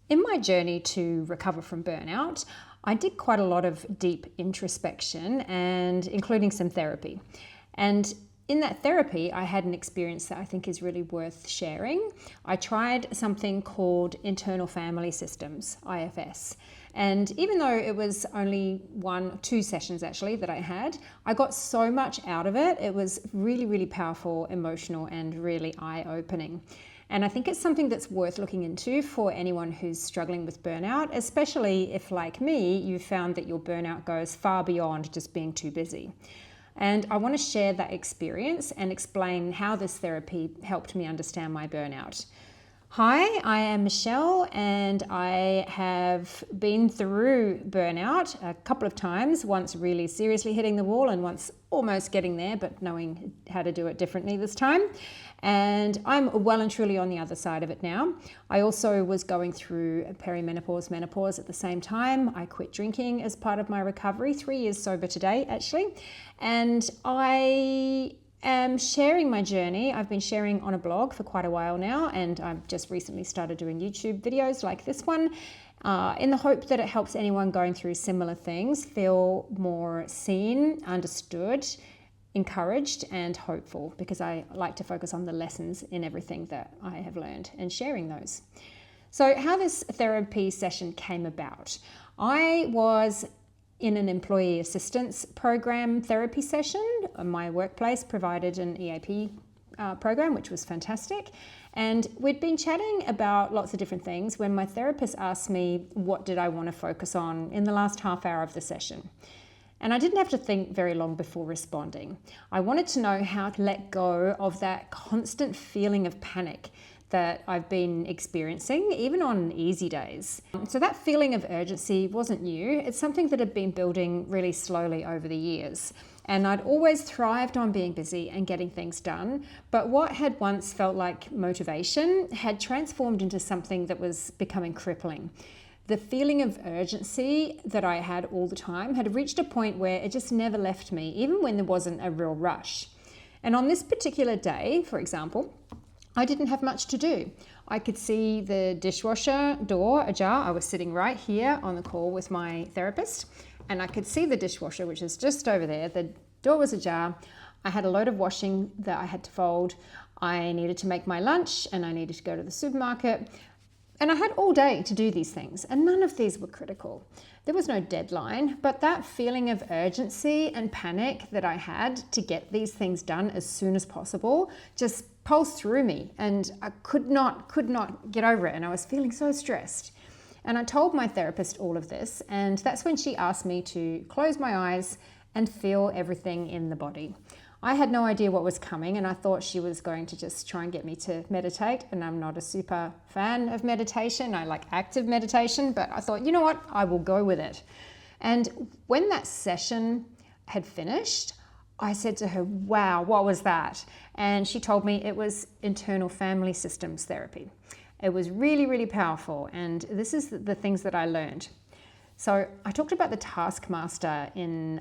In my journey to recover from burnout, I did quite a lot of deep introspection and including some therapy. And in that therapy, I had an experience that I think is really worth sharing. I tried something called internal family systems, IFS. And even though it was only 2 sessions actually that I had, I got so much out of it. It was really, really powerful, emotional, and really eye-opening. And I think it's something that's worth looking into for anyone who's struggling with burnout, especially if, like me, you found that your burnout goes far beyond just being too busy. And I want to share that experience and explain how this therapy helped me understand my burnout. Hi, I am Michelle, and I have been through burnout a couple of times, once really seriously hitting the wall and once almost getting there, but knowing how to do it differently this time. And I'm well and truly on the other side of it now. I also was going through perimenopause, menopause at the same time. I quit drinking as part of my recovery, 3 years sober today, actually. And I am sharing my journey. I've been sharing on a blog for quite a while now, and I've just recently started doing YouTube videos like this one, in the hope that it helps anyone going through similar things feel more seen, understood, encouraged, and hopeful, because I like to focus on the lessons in everything that I have learned and sharing those. So how this therapy session came about. I was in an employee assistance program therapy session. My workplace provided an EAP program, which was fantastic. And we'd been chatting about lots of different things when my therapist asked me what did I want to focus on in the last half hour of the session. And I didn't have to think very long before responding. I wanted to know how to let go of that constant feeling of panic that I've been experiencing, even on easy days. So that feeling of urgency wasn't new. It's something that had been building really slowly over the years. And I'd always thrived on being busy and getting things done. But what had once felt like motivation had transformed into something that was becoming crippling. The feeling of urgency that I had all the time had reached a point where it just never left me, even when there wasn't a real rush. And on this particular day, for example, I didn't have much to do. I could see the dishwasher door ajar. I was sitting right here on the call with my therapist, and I could see the dishwasher, which is just over there. The door was ajar. I had a load of washing that I had to fold. I needed to make my lunch, and I needed to go to the supermarket. And I had all day to do these things, and none of these were critical. There was no deadline, but that feeling of urgency and panic that I had to get these things done as soon as possible just pulsed through me, and I could not get over it, and I was feeling so stressed. And I told my therapist all of this, and that's when she asked me to close my eyes and feel everything in the body. I had no idea what was coming, and I thought she was going to just try and get me to meditate, and I'm not a super fan of meditation. I like active meditation, but I thought, you know what, I will go with it. And when that session had finished, I said to her, wow, what was that? And she told me it was internal family systems therapy. It was really, really powerful, and this is the things that I learned. So I talked about the taskmaster in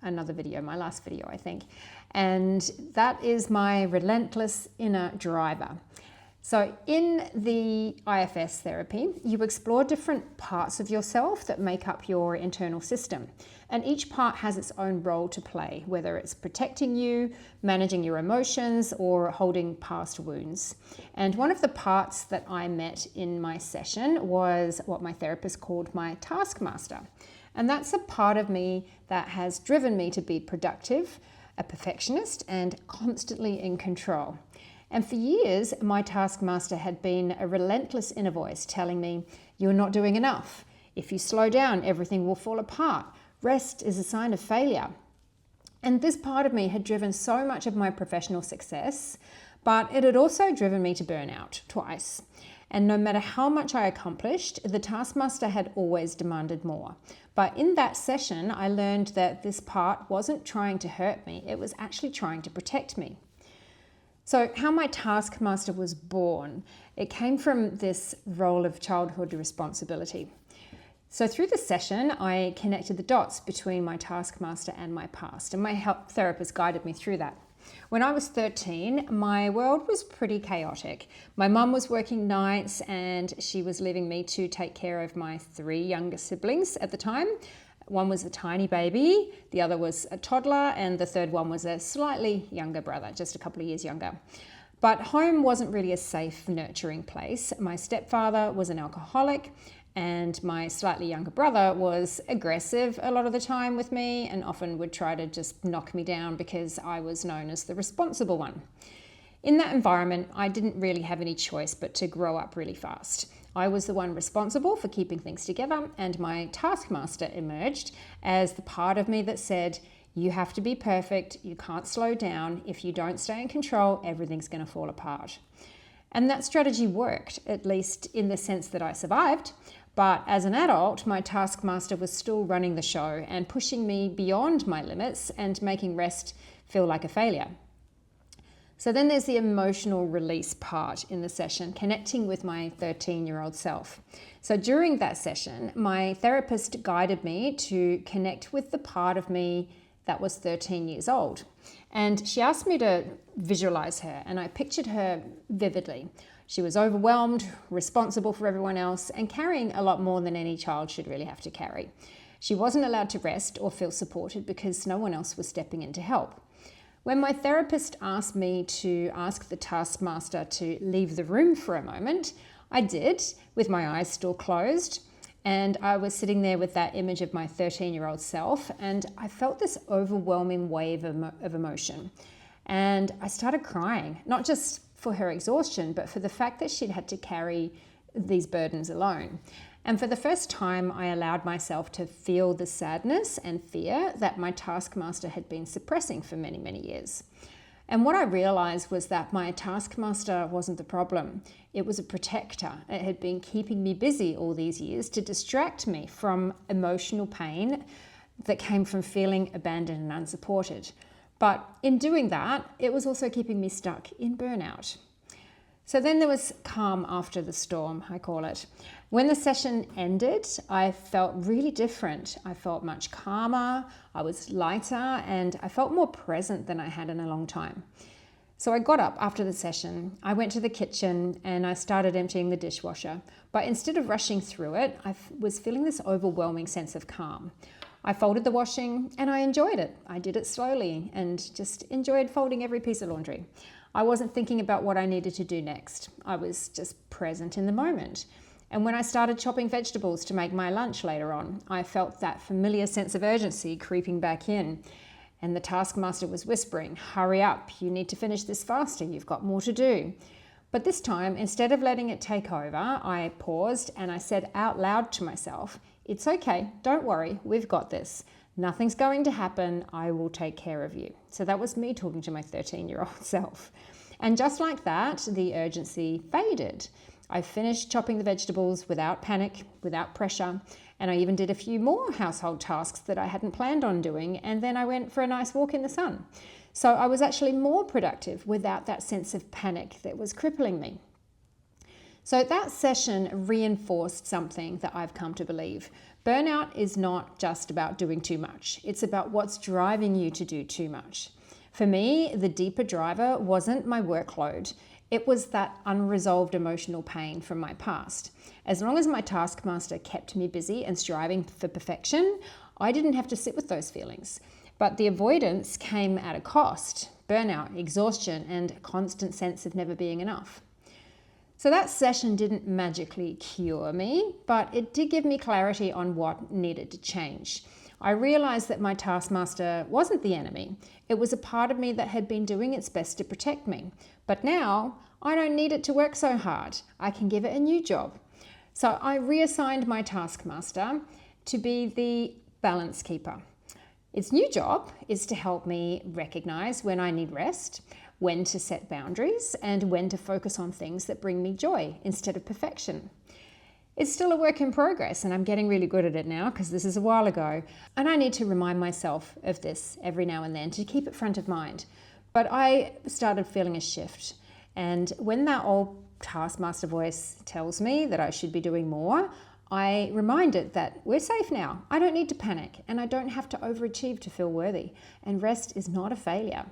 another video, my last video, I think. And that is my relentless inner driver. So in the IFS therapy, you explore different parts of yourself that make up your internal system. And each part has its own role to play, whether it's protecting you, managing your emotions, or holding past wounds. And one of the parts that I met in my session was what my therapist called my taskmaster. And that's a part of me that has driven me to be productive, a perfectionist, and constantly in control. And for years, my taskmaster had been a relentless inner voice telling me, you're not doing enough. If you slow down, everything will fall apart. Rest is a sign of failure. And this part of me had driven so much of my professional success, but it had also driven me to burnout twice. And no matter how much I accomplished, the taskmaster had always demanded more. But in that session, I learned that this part wasn't trying to hurt me. It was actually trying to protect me. So how my taskmaster was born, it came from this role of childhood responsibility. So through the session, I connected the dots between my taskmaster and my past, and my therapist guided me through that. When I was 13, my world was pretty chaotic. My mum was working nights and she was leaving me to take care of my 3 younger siblings at the time. One was a tiny baby, the other was a toddler, and the third one was a slightly younger brother, just a couple of years younger. But home wasn't really a safe, nurturing place. My stepfather was an alcoholic, and my slightly younger brother was aggressive a lot of the time with me and often would try to just knock me down because I was known as the responsible one. In that environment, I didn't really have any choice but to grow up really fast. I was the one responsible for keeping things together, and my taskmaster emerged as the part of me that said, you have to be perfect, you can't slow down, if you don't stay in control, everything's going to fall apart. And that strategy worked, at least in the sense that I survived. But as an adult, my taskmaster was still running the show and pushing me beyond my limits and making rest feel like a failure. So then there's the emotional release part in the session, connecting with my 13-year-old self. So during that session, my therapist guided me to connect with the part of me that was 13 years old. And she asked me to visualize her, and I pictured her vividly. She was overwhelmed, responsible for everyone else, and carrying a lot more than any child should really have to carry. She wasn't allowed to rest or feel supported because no one else was stepping in to help. When my therapist asked me to ask the taskmaster to leave the room for a moment, I did, with my eyes still closed, and I was sitting there with that image of my 13-year-old self, and I felt this overwhelming wave of emotion. And I started crying, not just for her exhaustion, but for the fact that she'd had to carry these burdens alone. And for the first time, I allowed myself to feel the sadness and fear that my taskmaster had been suppressing for many, many years. And what I realized was that my taskmaster wasn't the problem. It was a protector. It had been keeping me busy all these years to distract me from emotional pain that came from feeling abandoned and unsupported. But in doing that, it was also keeping me stuck in burnout. So then there was calm after the storm, I call it. When the session ended, I felt really different. I felt much calmer, I was lighter, and I felt more present than I had in a long time. So I got up after the session, I went to the kitchen and I started emptying the dishwasher. But instead of rushing through it, I was feeling this overwhelming sense of calm. I folded the washing and I enjoyed it. I did it slowly and just enjoyed folding every piece of laundry. I wasn't thinking about what I needed to do next. I was just present in the moment. And when I started chopping vegetables to make my lunch later on, I felt that familiar sense of urgency creeping back in. And the taskmaster was whispering, hurry up, you need to finish this faster, you've got more to do. But this time, instead of letting it take over, I paused and I said out loud to myself, it's okay, don't worry, we've got this. Nothing's going to happen, I will take care of you. So that was me talking to my 13-year-old self. And just like that, the urgency faded. I finished chopping the vegetables without panic, without pressure, and I even did a few more household tasks that I hadn't planned on doing, and then I went for a nice walk in the sun. So I was actually more productive without that sense of panic that was crippling me. So that session reinforced something that I've come to believe. Burnout is not just about doing too much. It's about what's driving you to do too much. For me, the deeper driver wasn't my workload. It was that unresolved emotional pain from my past. As long as my taskmaster kept me busy and striving for perfection, I didn't have to sit with those feelings. But the avoidance came at a cost: burnout, exhaustion, and a constant sense of never being enough. So that session didn't magically cure me, but it did give me clarity on what needed to change. I realized that my taskmaster wasn't the enemy. It was a part of me that had been doing its best to protect me. But now I don't need it to work so hard. I can give it a new job. So I reassigned my taskmaster to be the balance keeper. Its new job is to help me recognize when I need rest, when to set boundaries, and when to focus on things that bring me joy instead of perfection. It's still a work in progress, and I'm getting really good at it now because this is a while ago, and I need to remind myself of this every now and then to keep it front of mind. But I started feeling a shift, and when that old taskmaster voice tells me that I should be doing more, I remind it that we're safe now. I don't need to panic, and I don't have to overachieve to feel worthy, and rest is not a failure.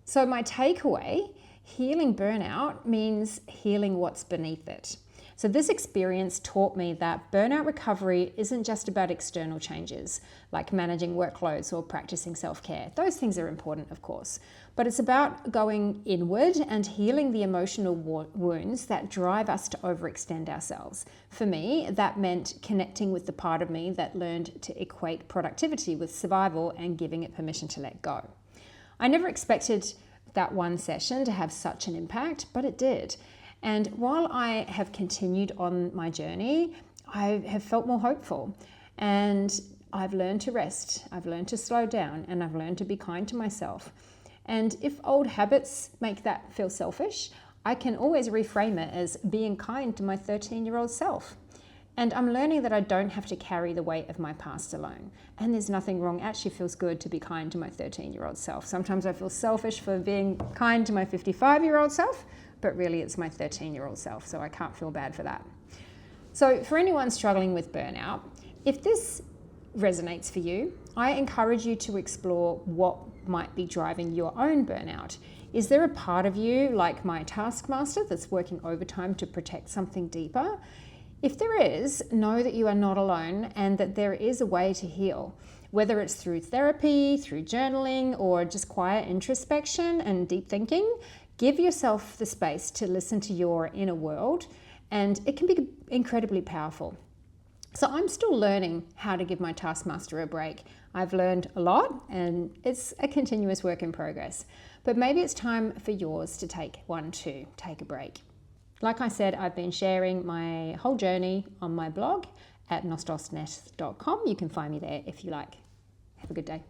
So my takeaway, healing burnout means healing what's beneath it. So this experience taught me that burnout recovery isn't just about external changes, like managing workloads or practicing self-care. Those things are important, of course, but it's about going inward and healing the emotional wounds that drive us to overextend ourselves. For me, that meant connecting with the part of me that learned to equate productivity with survival and giving it permission to let go. I never expected that one session to have such an impact, but it did. And while I have continued on my journey, I have felt more hopeful, and I've learned to rest, I've learned to slow down, and I've learned to be kind to myself. And if old habits make that feel selfish, I can always reframe it as being kind to my 13-year-old self. And I'm learning that I don't have to carry the weight of my past alone. And there's nothing wrong. It actually feels good to be kind to my 13-year-old self. Sometimes I feel selfish for being kind to my 55-year-old self, but really it's my 13-year-old self, so I can't feel bad for that. So for anyone struggling with burnout, if this resonates for you, I encourage you to explore what might be driving your own burnout. Is there a part of you, like my taskmaster, that's working overtime to protect something deeper? If there is, know that you are not alone and that there is a way to heal. Whether it's through therapy, through journaling, or just quiet introspection and deep thinking, give yourself the space to listen to your inner world, and it can be incredibly powerful. So I'm still learning how to give my taskmaster a break. I've learned a lot, and it's a continuous work in progress. But maybe it's time for yours to take one too, take a break. Like I said, I've been sharing my whole journey on my blog at nostosnest.com. You can find me there if you like. Have a good day.